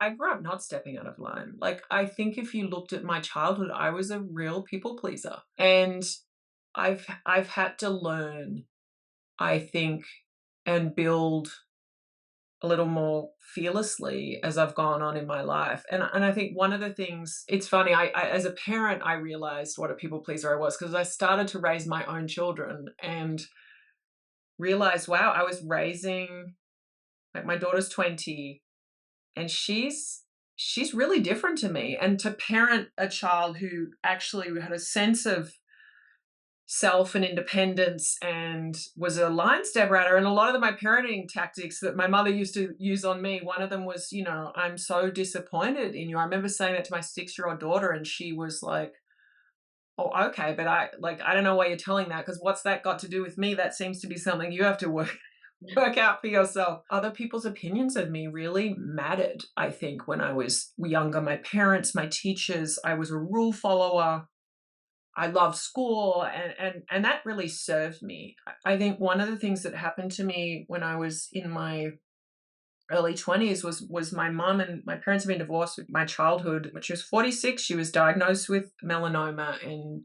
I grew up not stepping out of line. Like, I think if you looked at my childhood, I was a real people pleaser. And I've had to learn, I think, and build a little more fearlessly as I've gone on in my life. And I think one of the things, it's funny, I as a parent, I realized what a people pleaser I was because I started to raise my own children and realized, wow, I was raising, like, my daughter's 20 and she's really different to me. And to parent a child who actually had a sense of self and independence and was a line step router. And a lot of my parenting tactics that my mother used to use on me, one of them was, I'm so disappointed in you. I remember saying that to my 6-year-old daughter, and she was like, oh, okay, but I don't know why you're telling that, because what's that got to do with me? That seems to be something you have to work out for yourself. Other people's opinions of me really mattered, I think, when I was younger. My parents, my teachers, I was a rule follower. I loved school, and that really served me. I think one of the things that happened to me when I was in my early 20s was my mum and my parents had been divorced with my childhood. When she was 46, she was diagnosed with melanoma, and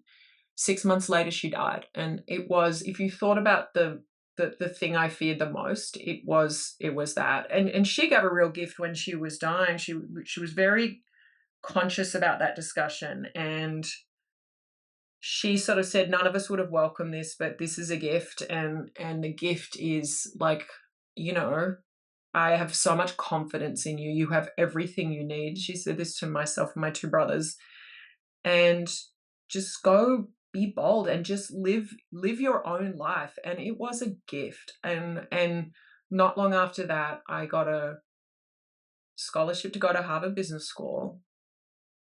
6 months later she died. And it was, if you thought about the thing I feared the most, it was that. And she gave a real gift when she was dying. She was very conscious about that discussion, and she sort of said none of us would have welcomed this, but this is a gift, and the gift is, like, you know I have so much confidence in you. You have everything you need. She said this to myself and my two brothers. And just go be bold and just live your own life. And it was a gift. And not long after that, I got a scholarship to go to Harvard Business School.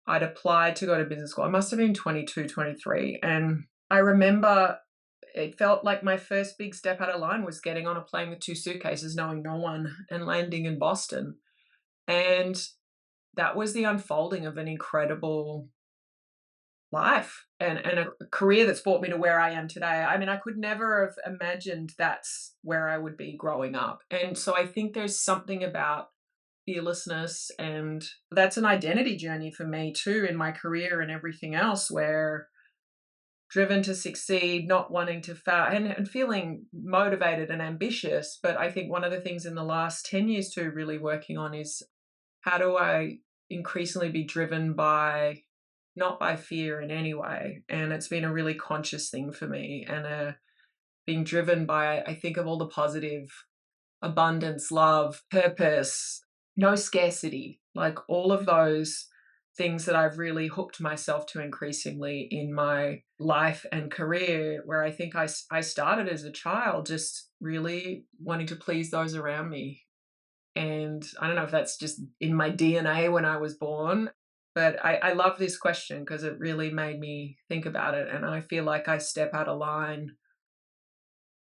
I'd applied to go to business school. I must have been 22, 23. And I remember it felt like my first big step out of line was getting on a plane with 2 suitcases, knowing no one, and landing in Boston. And that was the unfolding of an incredible life and a career that's brought me to where I am today. I mean, I could never have imagined that's where I would be growing up. And so I think there's something about fearlessness, and that's an identity journey for me too, in my career and everything else, where driven to succeed, not wanting to fail, and feeling motivated and ambitious. But I think one of the things in the last 10 years too, really working on, is how do I increasingly be driven by, not by fear in any way. And it's been a really conscious thing for me, and being driven by, I think, of all the positive: abundance, love, purpose, no scarcity, like all of those things that I've really hooked myself to increasingly in my life and career, where I think I started as a child just really wanting to please those around me. And I don't know if that's just in my DNA when I was born, but I love this question because it really made me think about it. And I feel like I step out of line.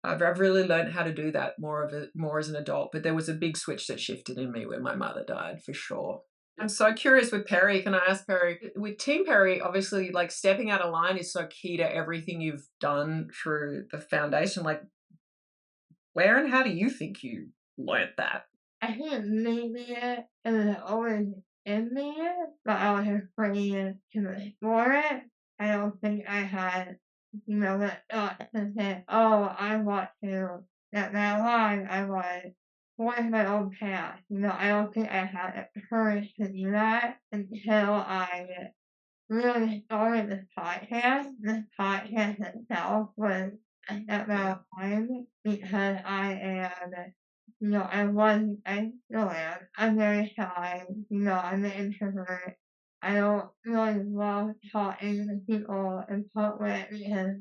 I've really learned how to do that more as an adult, but there was a big switch that shifted in me when my mother died, for sure. I'm so curious with Perry. Can I ask Perry, with Team Perry, obviously, like, stepping out of line is so key to everything you've done through the foundation. Like, where and how do you think you learnt that? I think maybe it was always in me, but I was afraid to explore it. I don't think I had, the thought to say, oh, I want to get my life. I want to forge my own path. I don't think I had the courage to do that until I really started this podcast. This podcast itself was a step out of time because I am, I was, I still am. I'm very shy. I'm an introvert. I don't really love talking to people in public because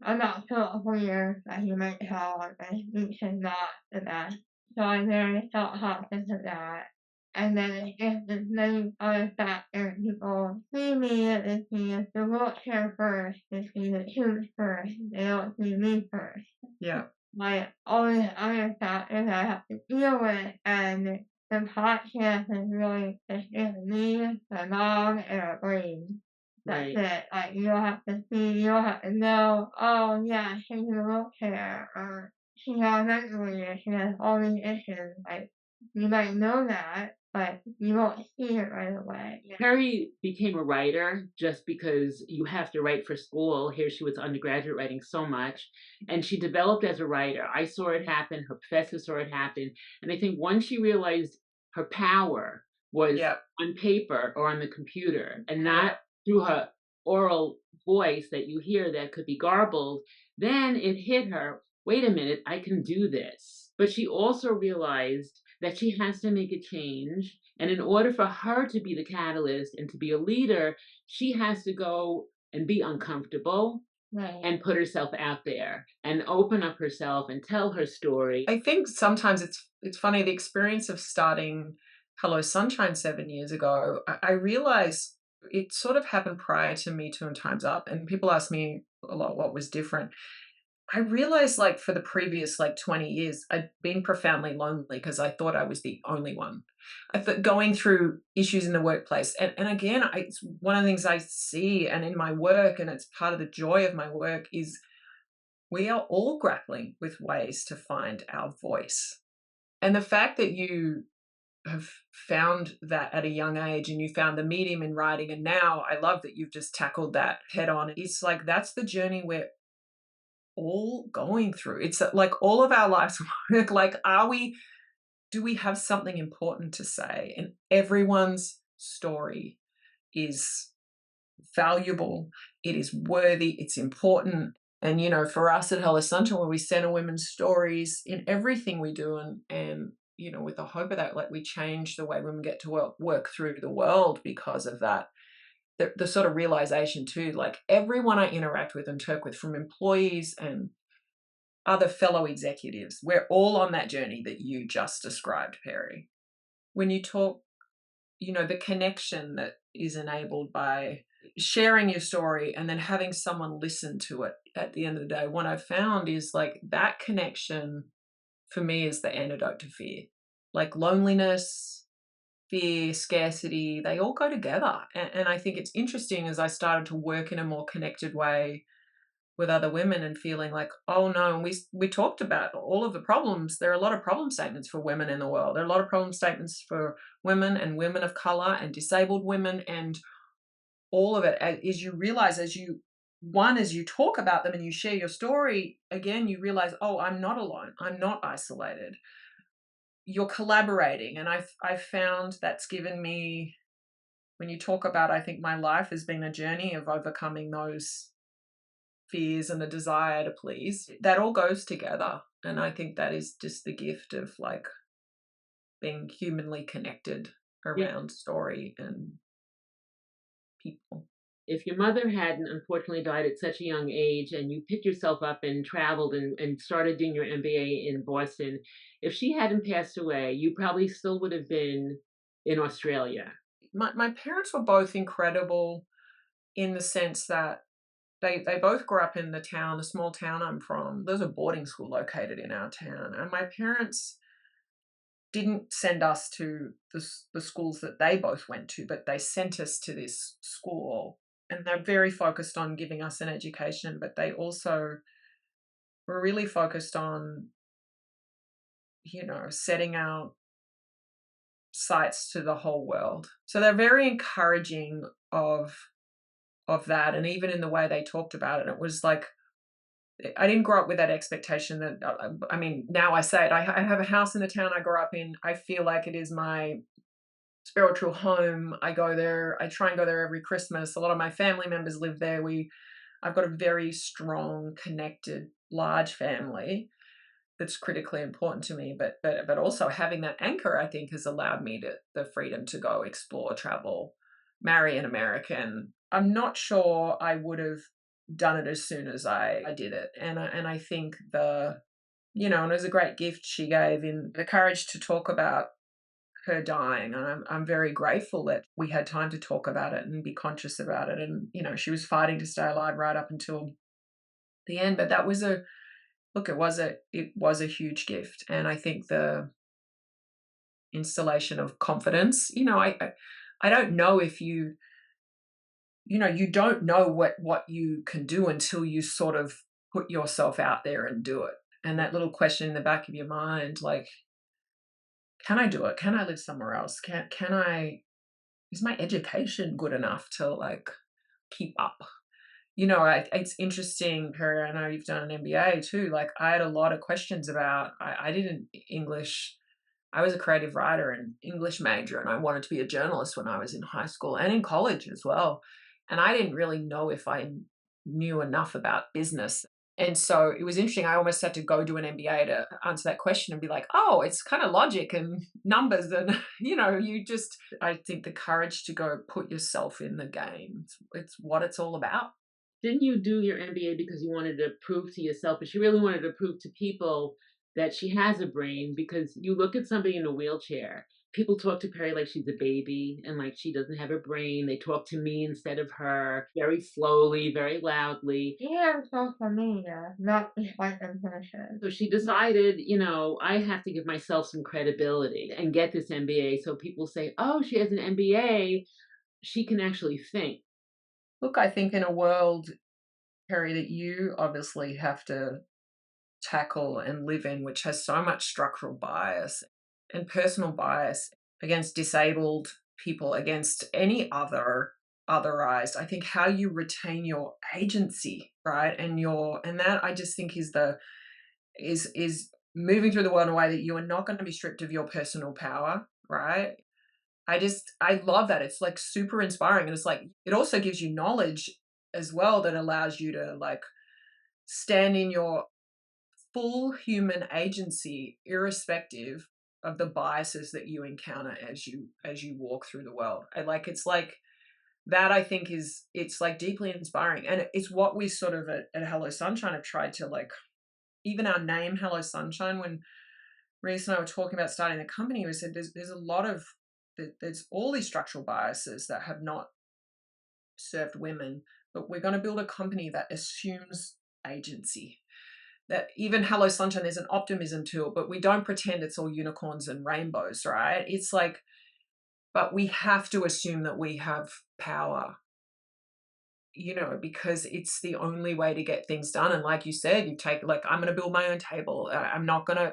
I'm not so clear, as you might tell. My speech is not the best. So I'm very self-conscious of that. And then it's just as many other factors. People see me, they see the wheelchair first, they see the tubes first, they don't see me first. Yeah, Like all these other factors I have to deal with, and the podcast is really it's just me, my mom, and our brain. That's right. it. Like you don't have to see, you don't have to know. Oh yeah, she's in a wheelchair, or she has mentally, she has all these issues. Like you might know that, but you won't see it right away. Yeah. Carrie became a writer just because you have to write for school. Here she was undergraduate writing so much, and she developed as a writer. I saw it happen, her professor saw it happen, and I think once she realized her power was Yeah. on paper or on the computer and Yeah. not through her oral voice that you hear that could be garbled, then it hit her, wait a minute, I can do this. But she also realized that she has to make a change. And in order for her to be the catalyst and to be a leader, she has to go and be uncomfortable Right. and put herself out there and open up herself and tell her story. I think sometimes it's funny, the experience of starting Hello Sunshine 7 years ago, I realize it sort of happened prior to Me Too and Time's Up, and people ask me a lot what was different. I realized, like, for the previous, like, 20 years, I'd been profoundly lonely because I thought I was the only one. I thought going through issues in the workplace, and again, it's one of the things I see and in my work, and it's part of the joy of my work, is we are all grappling with ways to find our voice. And the fact that you have found that at a young age and you found the medium in writing, and now I love that you've just tackled that head on. It's like that's the journey we're all going through. It's like all of our lives work. Like, do we have something important to say? And everyone's story is valuable, it is worthy, it's important. And for us at Hello Sunshine, where we center women's stories in everything we do, and with the hope of that, like we change the way women get to work through the world because of that. The sort of realization too, like everyone I interact with and talk with, from employees and other fellow executives, we're all on that journey that you just described, Perry. When you talk, the connection that is enabled by sharing your story and then having someone listen to it at the end of the day, what I've found is like that connection for me is the antidote to fear. Like loneliness, fear, scarcity, they all go together. And I think it's interesting as I started to work in a more connected way with other women and feeling like, oh no, and we talked about all of the problems. There are a lot of problem statements for women in the world. There are a lot of problem statements for women and women of color and disabled women, and all of it. As you realize, as you talk about them and you share your story, again, you realize, oh, I'm not alone. I'm not isolated. You're collaborating. And I've found that's given me, when you talk about, I think my life has been a journey of overcoming those fears and the desire to please. That all goes together. And I think that is just the gift of like being humanly connected Yeah. around story and people. If your mother hadn't unfortunately died at such a young age and you picked yourself up and traveled and started doing your MBA in Boston, if she hadn't passed away, you probably still would have been in Australia. My parents were both incredible in the sense that they both grew up in the small town I'm from. There's a boarding school located in our town, and my parents didn't send us to the schools that they both went to, but they sent us to this school, and they're very focused on giving us an education, but they also were really focused on, setting our sights to the whole world. So they're very encouraging of that, and even in the way they talked about it, it was like I didn't grow up with that expectation that I mean, now I say it, I have a house in the town I grew up in. I feel like it is my spiritual home. I go there. I try and go there every Christmas. A lot of my family members live there. I've got a very strong, connected, large family that's critically important to me. But also having that anchor, I think, has allowed me the freedom to go explore, travel, marry an American. I'm not sure I would have done it as soon as I did it, and I think and it was a great gift she gave in the courage to talk about her dying, and I'm very grateful that we had time to talk about it and be conscious about it. And she was fighting to stay alive right up until the end. But that was a look. It was a huge gift, and I think the installation of confidence. I don't know if you don't know what you can do until you sort of put yourself out there and do it. And that little question in the back of your mind, like, can I do it? Can I live somewhere else? Can I, is my education good enough to like keep up? It's interesting, Perry. I know you've done an MBA too. Like, I had a lot of questions about. I did an English. I was a creative writer and English major, and I wanted to be a journalist when I was in high school and in college as well. And I didn't really know if I knew enough about business. And so it was interesting. I almost had to go do an MBA to answer that question and be like, oh, it's kind of logic and numbers. And, I think the courage to go put yourself in the game, it's what it's all about. Didn't you do your MBA because you wanted to prove to yourself, but she really wanted to prove to people that she has a brain? Because you look at somebody in a wheelchair, people talk to Perry like she's a baby and like she doesn't have a brain. They talk to me instead of her, very slowly, very loudly. Yeah, social media, not just like in person. So she decided, I have to give myself some credibility and get this MBA. So people say, oh, she has an MBA. She can actually think. Look, I think in a world, Perry, that you obviously have to tackle and live in, which has so much structural bias and personal bias against disabled people, against any otherized, I think how you retain your agency, right? And that I just think is moving through the world in a way that you are not going to be stripped of your personal power, right? I love that. It's like super inspiring. And it's like, it also gives you knowledge as well that allows you to like stand in your full human agency, irrespective of the biases that you encounter as you walk through the world. It's like that, I think it's like deeply inspiring. And it's what we sort of at Hello Sunshine have tried to like, even our name Hello Sunshine, when Reese and I were talking about starting the company, we said there's a lot of there's all these structural biases that have not served women, but we're going to build a company that assumes agency. That even Hello Sunshine, there's an optimism to it, but we don't pretend it's all unicorns and rainbows, right? It's like, but we have to assume that we have power, because it's the only way to get things done. And like you said, you take, like, I'm going to build my own table. I'm not going to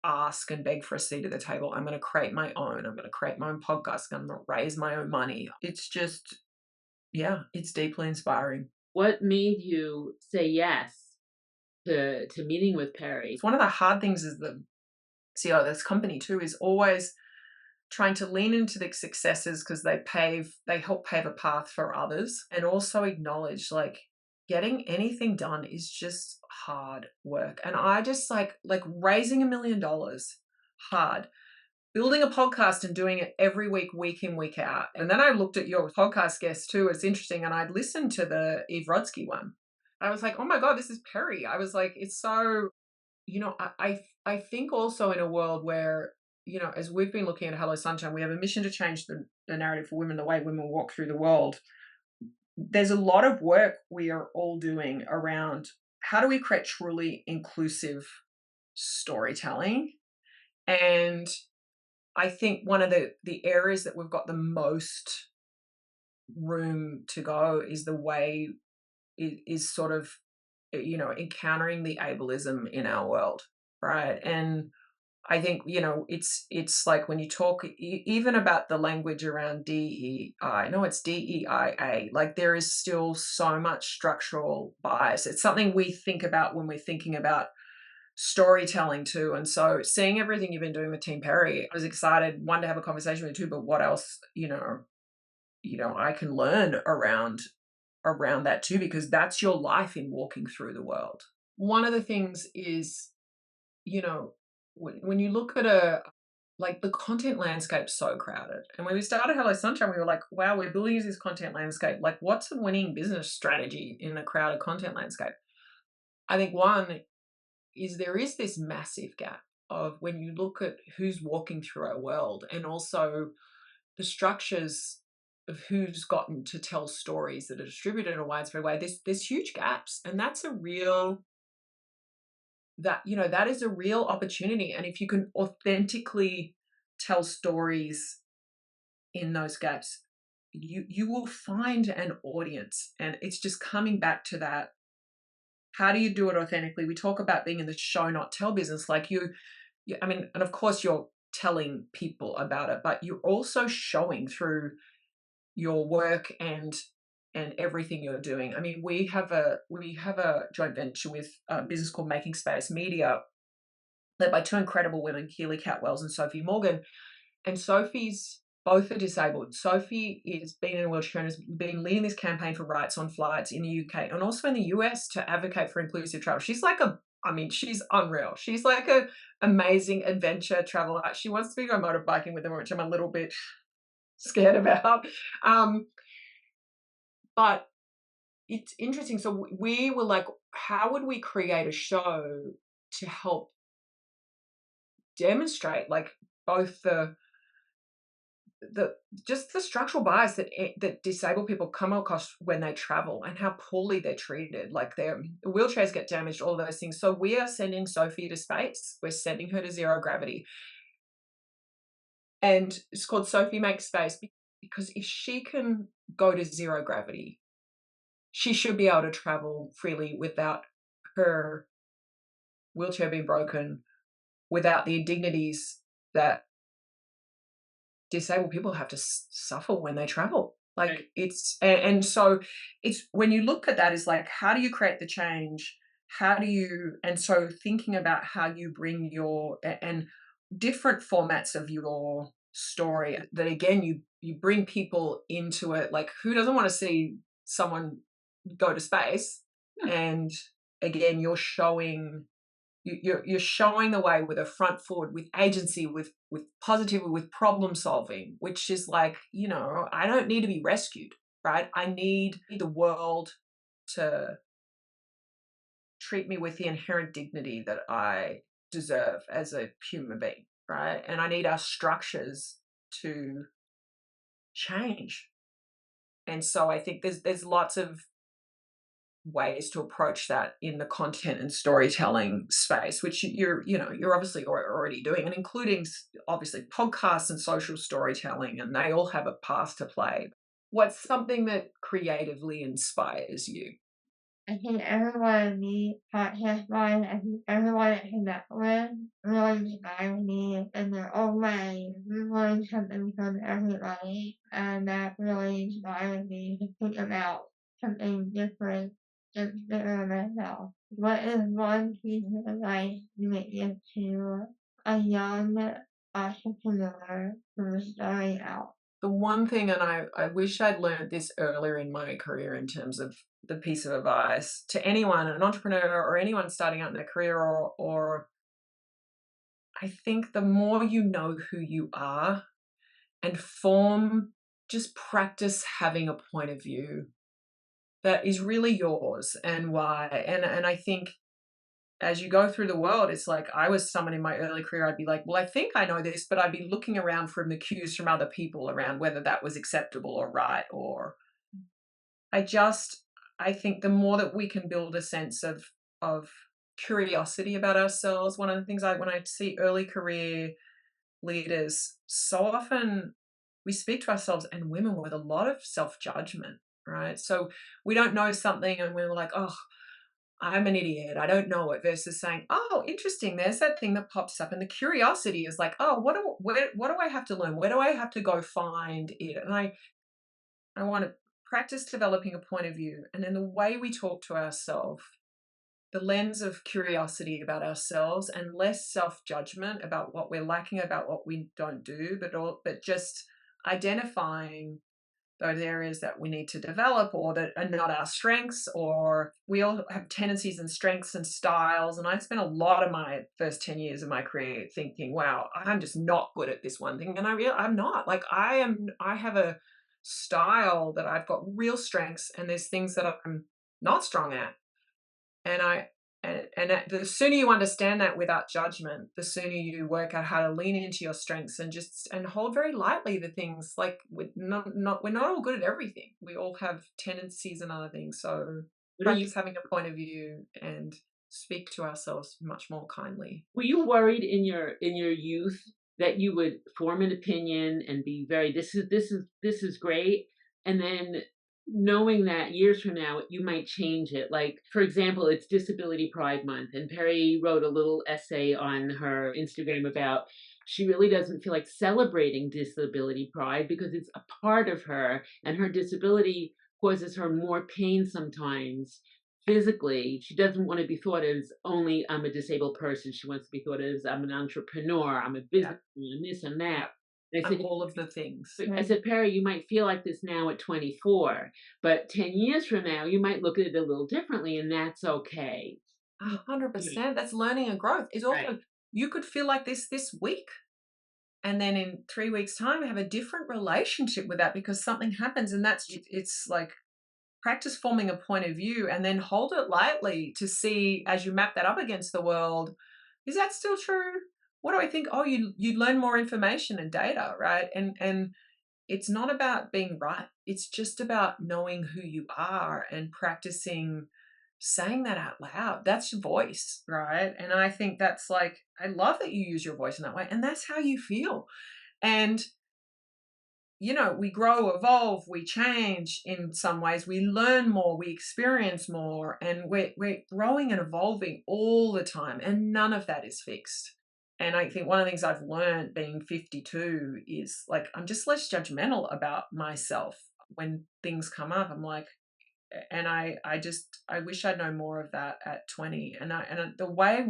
ask and beg for a seat at the table. I'm going to create my own. I'm going to create my own podcast. I'm going to raise my own money. It's just, yeah, it's deeply inspiring. What made you say yes to meeting with Perry? It's one of the hard things is the CEO of this company too is always trying to lean into the successes because they help pave a path for others, and also acknowledge like getting anything done is just hard work. And I just like raising $1 million, hard. Building a podcast and doing it every week in, week out. And then I looked at your podcast guests too. It's interesting. And I'd listened to the Eve Rodsky one. I was like, oh my God, this is Perry. I was like, it's so, I think also in a world where, as we've been looking at Hello Sunshine, we have a mission to change the narrative for women, the way women walk through the world. There's a lot of work we are all doing around how do we create truly inclusive storytelling. And I think one of the areas that we've got the most room to go is the way is sort of, encountering the ableism in our world, right? And I think, it's like when you talk even about the language around DEI, no, it's DEIA, like there is still so much structural bias. It's something we think about when we're thinking about storytelling too. And so seeing everything you've been doing with Team Perry, I was excited, one, to have a conversation with you too, but what else, I can learn around that too, because that's your life in walking through the world. One of the things is, when you look at like the content landscape's so crowded. And when we started Hello Sunshine, we were like, wow, we're building this content landscape. Like, what's a winning business strategy in a crowded content landscape? I think one is there is this massive gap of when you look at who's walking through our world, and also the structures of who's gotten to tell stories that are distributed in a widespread way. There's huge gaps, and that is a real opportunity. And if you can authentically tell stories in those gaps, you will find an audience. And it's just coming back to that. How do you do it authentically? We talk about being in the show, not tell business. Like and of course you're telling people about it, but you're also showing through your work and everything you're doing. I mean, we have a joint venture with a business called Making Space Media, led by two incredible women, Keely Catwells and Sophie Morgan. And Sophie's both are disabled. Sophie is been in a wheelchair and has been leading this campaign for rights on flights in the UK and also in the US to advocate for inclusive travel. She's like I mean, she's unreal. She's like a amazing adventure traveler. She wants to go motorbiking with them, which I'm a little bit scared about. Um, but it's interesting. So we were like, how would we create a show to help demonstrate like both the just the structural bias that disabled people come across when they travel and how poorly they're treated, like their wheelchairs get damaged, all those things. So we are sending Sophie to space. We're sending her to zero gravity, and it's called Sophie Makes Space because if she can go to zero gravity, she should be able to travel freely without her wheelchair being broken, without the indignities that disabled people have to suffer when they travel. Like Right. it's and so it's when you look at that is like, how do you create the change? How do you, and so thinking about how you bring your and different formats of your story that again you bring people into it. Like who doesn't want to see someone go to space? Yeah. And again, you're showing the way with a front foot, with agency, with positivity, with problem solving, which is like, I don't need to be rescued, right? I need the world to treat me with the inherent dignity that I deserve as a human being, right? And I need our structures to change. And so I think there's lots of ways to approach that in the content and storytelling space, which you're obviously already doing, and including obviously podcasts and social storytelling, and they all have a part to play. What's something that creatively inspires you? I think everyone needs podcast-wise, I think everyone that connect with really inspires me in their own way. We learn something from everybody, and that really inspires me to think about something different and better myself. What is one piece of advice you would give to a young entrepreneur who is starting out? The one thing, and I wish I'd learned this earlier in my career in terms of the piece of advice to anyone, an entrepreneur or anyone starting out in their career, or I think the more you know who you are and just practice having a point of view that is really yours and why. And I think as you go through the world, it's like I was someone in my early career, I'd be like, well, I think I know this, but I'd be looking around for the cues from other people around whether that was acceptable or right. Or I think the more that we can build a sense of curiosity about ourselves, one of the things when I see early career leaders, so often we speak to ourselves and women with a lot of self-judgment, right? So we don't know something and we're like, oh, I'm an idiot, I don't know it, versus saying, oh, interesting, there's that thing that pops up. And the curiosity is like, oh, what do I have to learn? Where do I have to go find it? And I want to practice developing a point of view. And then the way we talk to ourselves, the lens of curiosity about ourselves and less self-judgment about what we're lacking, about what we don't do, but just identifying those areas that we need to develop or that are not our strengths, or we all have tendencies and strengths and styles. And I spent a lot of my first 10 years of my career thinking, wow, I'm just not good at this one thing. And I'm not. Like I have a style that I've got real strengths and there's things that I'm not strong at. And the sooner you understand that without judgment, the sooner you work out how to lean into your strengths and hold very lightly the things. Like we're not all good at everything. We all have tendencies and other things. So What are you practice having a point of view and speak to ourselves much more kindly. Were you worried in your youth that you would form an opinion and be very this is great, and then knowing that years from now you might change it? Like for example, it's Disability Pride Month, and Perry wrote a little essay on her Instagram about she really doesn't feel like celebrating disability pride because it's a part of her, and her disability causes her more pain sometimes physically. She doesn't want to be thought as only I'm a disabled person. She wants to be thought as I'm an entrepreneur, I'm a Yeah, businessman, this and that. yeah. And I I'm said, all of the things. Perry, you might feel like this now at 24, but 10 years from now, you might look at it a little differently, and that's okay. 100%. That's learning and growth. It's Right. also, you could feel like this week, and then in 3 weeks' time have a different relationship with that because something happens, and it's like practice forming a point of view and then hold it lightly to see as you map that up against the world, is that still true? What do I think? Oh, you learn more information and data, right? And it's not about being right. It's just about knowing who you are and practicing saying that out loud. That's your voice, right? And I think that's like, I love that you use your voice in that way. And that's how you feel. And, we grow, evolve, we change in some ways. We learn more, we experience more, and we're growing and evolving all the time. And none of that is fixed. And I think one of the things I've learned being 52 is like, I'm just less judgmental about myself when things come up. I'm like, and I wish I'd known more of that at 20. And the way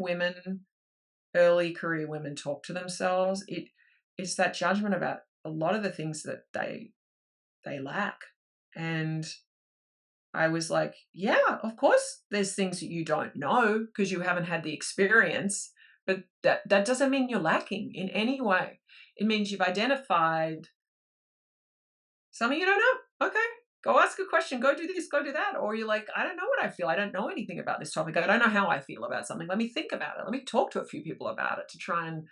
early career women talk to themselves, it's that judgment about a lot of the things that they lack. And I was like, yeah, of course there's things that you don't know because you haven't had the experience, but that doesn't mean you're lacking in any way. It means you've identified something you don't know. Okay. Go ask a question, go do this, go do that. Or you're like, I don't know what I feel. I don't know anything about this topic. I don't know how I feel about something. Let me think about it. Let me talk to a few people about it to try and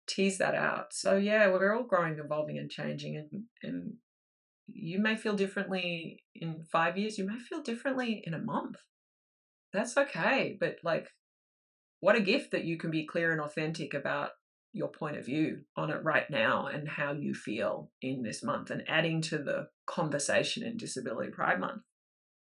tease that out. So yeah, we're all growing, evolving, and changing, and you may feel differently in 5 years. You may feel differently in a month. That's okay. But like, what a gift that you can be clear and authentic about your point of view on it right now and how you feel in this month, and adding to the conversation in Disability Pride Month.